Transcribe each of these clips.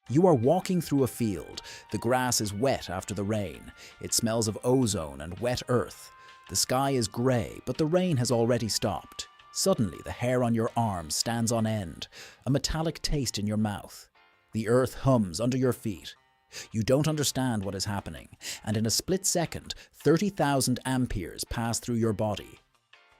You are walking through a field. The grass is wet after the rain. It smells of ozone and wet earth. The sky is grey, but the rain has already stopped. Suddenly, the hair on your arm stands on end, a metallic taste in your mouth. The earth hums under your feet. You don't understand what is happening, and in a split second, 30,000 amperes pass through your body.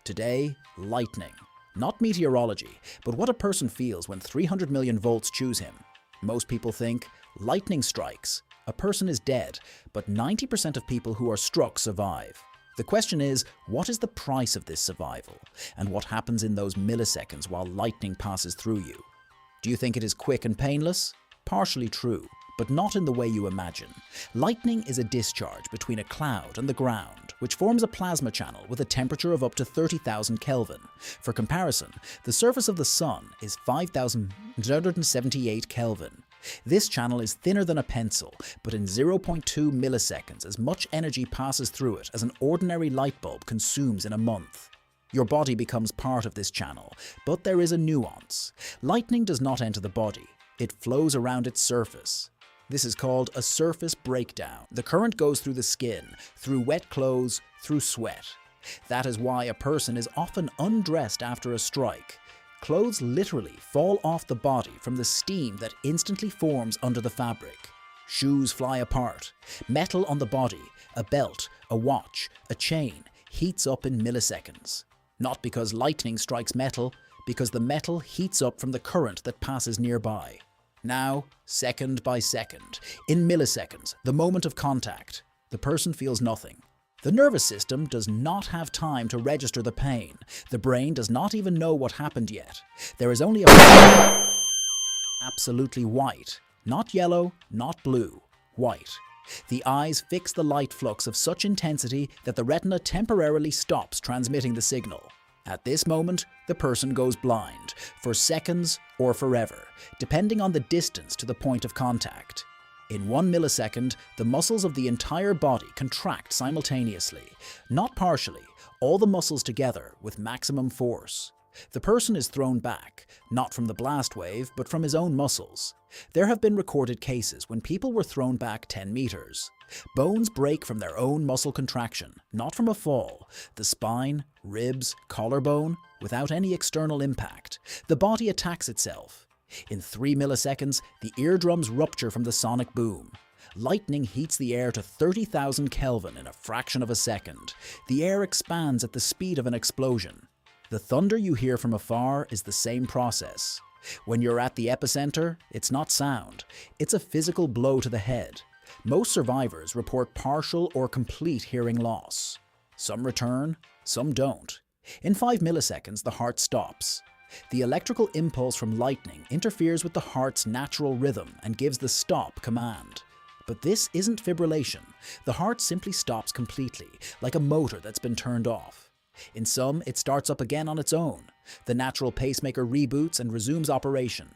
Today, lightning. Not meteorology, but what a person feels when 300 million volts choose him. Most people think, lightning strikes, a person is dead, but 90% of people who are struck survive. The question is, what is the price of this survival? And what happens in those milliseconds while lightning passes through you? Do you think it is quick and painless? Partially true, but not in the way you imagine. Lightning is a discharge between a cloud and the ground, which forms a plasma channel with a temperature of up to 30,000 Kelvin. For comparison, the surface of the Sun is 5,978 Kelvin. This channel is thinner than a pencil, but in 0.2 milliseconds, as much energy passes through it as an ordinary light bulb consumes in a month. Your body becomes part of this channel, but there is a nuance. Lightning does not enter the body. It flows around its surface. This is called a surface breakdown. The current goes through the skin, through wet clothes, through sweat. That is why a person is often undressed after a strike. Clothes literally fall off the body from the steam that instantly forms under the fabric. Shoes fly apart. Metal on the body, a belt, a watch, a chain, heats up in milliseconds. Not because lightning strikes metal, because the metal heats up from the current that passes nearby. Now, second by second, in milliseconds, the moment of contact, the person feels nothing. The nervous system does not have time to register the pain. The brain does not even know what happened yet. There is only a absolutely white, not yellow, not blue, white. The eyes fix the light flux of such intensity that the retina temporarily stops transmitting the signal. At this moment, the person goes blind, for seconds or forever, depending on the distance to the point of contact. In 1 millisecond, the muscles of the entire body contract simultaneously, not partially, all the muscles together with maximum force. The person is thrown back, not from the blast wave, but from his own muscles. There have been recorded cases when people were thrown back 10 meters. Bones break from their own muscle contraction, not from a fall. The spine, ribs, collarbone, without any external impact. The body attacks itself. In 3 milliseconds, the eardrums rupture from the sonic boom. Lightning heats the air to 30,000 Kelvin in a fraction of a second. The air expands at the speed of an explosion. The thunder you hear from afar is the same process. When you're at the epicenter, it's not sound. It's a physical blow to the head. Most survivors report partial or complete hearing loss. Some return, some don't. In 5 milliseconds, the heart stops. The electrical impulse from lightning interferes with the heart's natural rhythm and gives the stop command. But this isn't fibrillation. The heart simply stops completely, like a motor that's been turned off. In some, it starts up again on its own. The natural pacemaker reboots and resumes operation.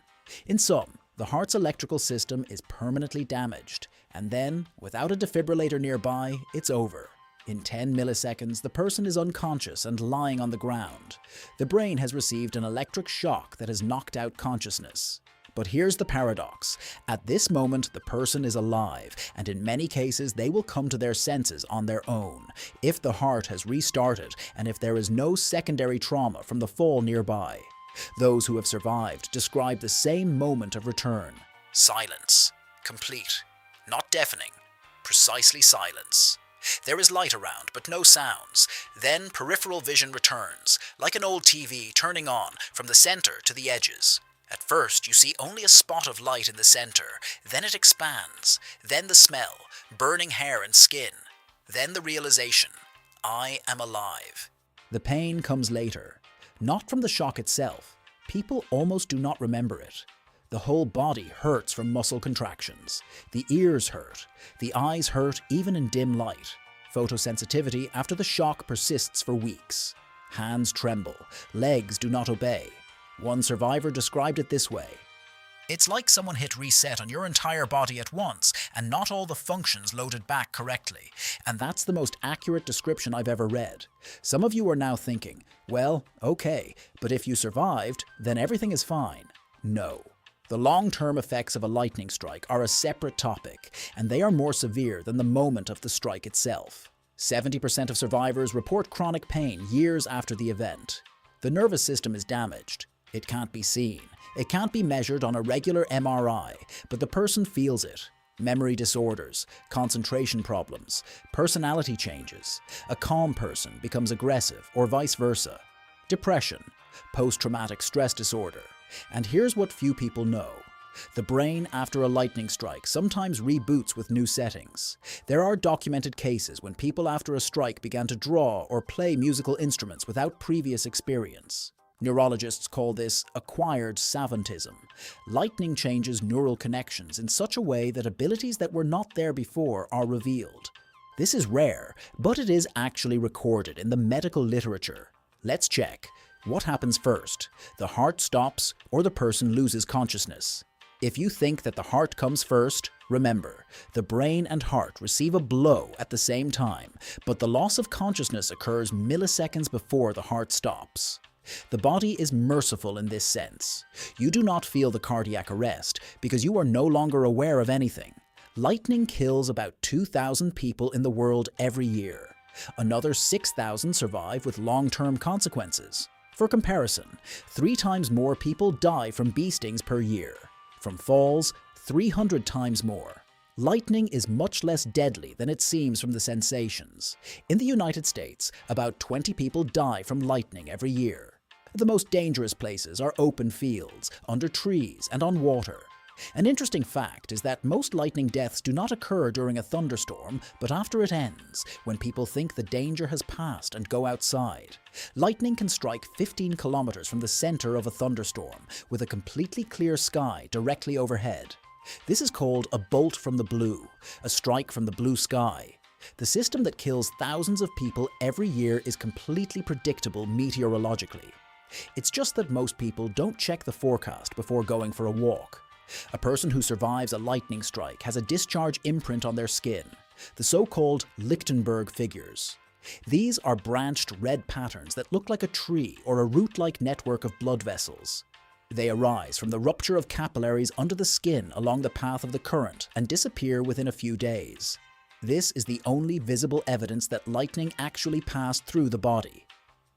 In some, the heart's electrical system is permanently damaged, and then, without a defibrillator nearby, it's over. In 10 milliseconds, the person is unconscious and lying on the ground. The brain has received an electric shock that has knocked out consciousness. But here's the paradox. At this moment, the person is alive, and in many cases, they will come to their senses on their own, if the heart has restarted and if there is no secondary trauma from the fall nearby. Those who have survived describe the same moment of return. Silence. Complete. Not deafening. Precisely silence. There is light around, but no sounds. Then peripheral vision returns, like an old TV turning on from the center to the edges. At first, you see only a spot of light in the center, then it expands, then the smell, burning hair and skin, then the realization, I am alive. The pain comes later, not from the shock itself. People almost do not remember it. The whole body hurts from muscle contractions. The ears hurt. The eyes hurt even in dim light. Photosensitivity after the shock persists for weeks. Hands tremble. Legs do not obey. One survivor described it this way. It's like someone hit reset on your entire body at once and not all the functions loaded back correctly. And that's the most accurate description I've ever read. Some of you are now thinking, well, okay, but if you survived, then everything is fine. No. The long-term effects of a lightning strike are a separate topic, and they are more severe than the moment of the strike itself. 70% of survivors report chronic pain years after the event. The nervous system is damaged. It can't be seen. It can't be measured on a regular MRI, but the person feels it. Memory disorders, concentration problems, personality changes. A calm person becomes aggressive or vice versa. Depression, post-traumatic stress disorder. And here's what few people know. The brain after a lightning strike sometimes reboots with new settings. There are documented cases when people after a strike began to draw or play musical instruments without previous experience. Neurologists call this acquired savantism. Lightning changes neural connections in such a way that abilities that were not there before are revealed. This is rare, but it is actually recorded in the medical literature. Let's check. What happens first? The heart stops or the person loses consciousness? If you think that the heart comes first, remember, the brain and heart receive a blow at the same time, but the loss of consciousness occurs milliseconds before the heart stops. The body is merciful in this sense. You do not feel the cardiac arrest because you are no longer aware of anything. Lightning kills about 2,000 people in the world every year. Another 6,000 survive with long-term consequences. For comparison, 3 times more people die from bee stings per year. From falls, 300 times more. Lightning is much less deadly than it seems from the sensations. In the United States, about 20 people die from lightning every year. The most dangerous places are open fields, under trees, and on water. An interesting fact is that most lightning deaths do not occur during a thunderstorm, but after it ends, when people think the danger has passed and go outside. Lightning can strike 15 kilometers from the center of a thunderstorm, with a completely clear sky directly overhead. This is called a bolt from the blue, a strike from the blue sky. The system that kills thousands of people every year is completely predictable meteorologically. It's just that most people don't check the forecast before going for a walk. A person who survives a lightning strike has a discharge imprint on their skin, the so-called Lichtenberg figures. These are branched red patterns that look like a tree or a root-like network of blood vessels. They arise from the rupture of capillaries under the skin along the path of the current and disappear within a few days. This is the only visible evidence that lightning actually passed through the body.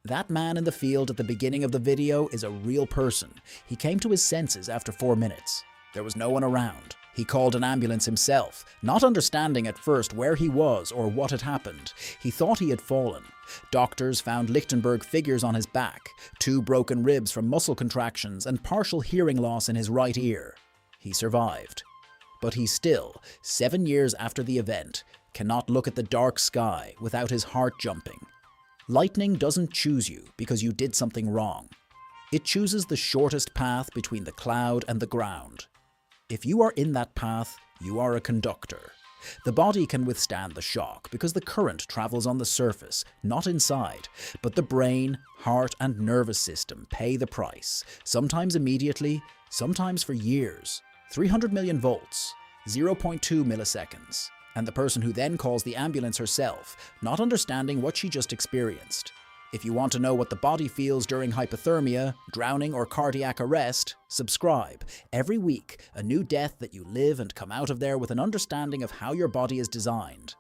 That man in the field at the beginning of the video is a real person. He came to his senses after 4 minutes. There was no one around. He called an ambulance himself, not understanding at first where he was or what had happened. He thought he had fallen. Doctors found Lichtenberg figures on his back, 2 broken ribs from muscle contractions, and partial hearing loss in his right ear. He survived. But he still, 7 years after the event, cannot look at the dark sky without his heart jumping. Lightning doesn't choose you because you did something wrong. It chooses the shortest path between the cloud and the ground. If you are in that path, you are a conductor. The body can withstand the shock because the current travels on the surface, not inside, but the brain, heart, and nervous system pay the price, sometimes immediately, sometimes for years. 300 million volts, 0.2 milliseconds, and the person who then calls the ambulance herself, not understanding what she just experienced. If you want to know what the body feels during hypothermia, drowning, or cardiac arrest, subscribe. Every week, a new death that you live and come out of there with an understanding of how your body is designed.